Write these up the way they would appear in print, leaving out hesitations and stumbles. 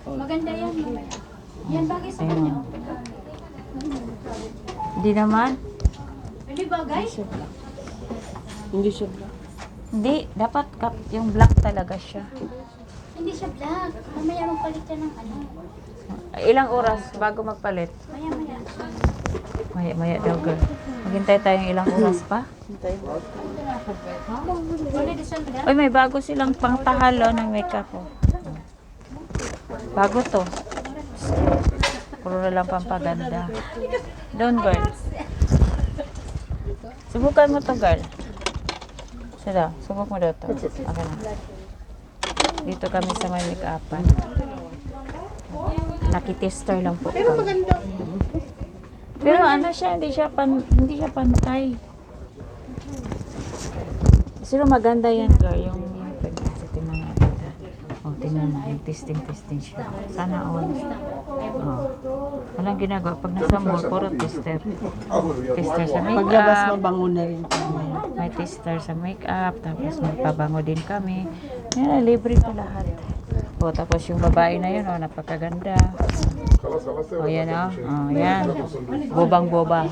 Maganda yan. Yan bagay sa kanya. Hindi naman. Hindi bagay? Hindi siya black. Hindi, dapat yung black talaga siya. Hindi siya black. Mamaya magpalit siya ng ano. Ilang oras bago magpalit? Maya-maya. Maya daw girl. Maghintay tayong ilang oras pa. Hintay mo. Wala din siya black. Uy, may bago silang pangtahalo ng makeup oh. Bago to. Puro na lang pampaganda. Doon girl. Subukan mo to girl. Sila, subok mo daw to. Okay na. Dito kami sa may make-upan. Nakitester lang po. Pero maganda. Pero ano siya, hindi siya pantay. Pero maganda yan, girl. Yung tingnan natin. Oh, tingnan mo. Yung testing siya. Sana all. Oh. Walang ginagawa. Pag nasa mall, puro tester. Tester sa Paglabas makeup. mabango na rin kami. May tester sa makeup. Tapos may pabango din kami. Yan, libre pa lahat. Oh, tapos yung babae na yun, oh, napakaganda. Oh, yan, oh. Oh, yan. Bobang-boba.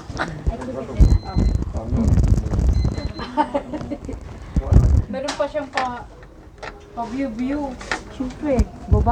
Meron pa siyang pa-view-view. Siyempre, bobang.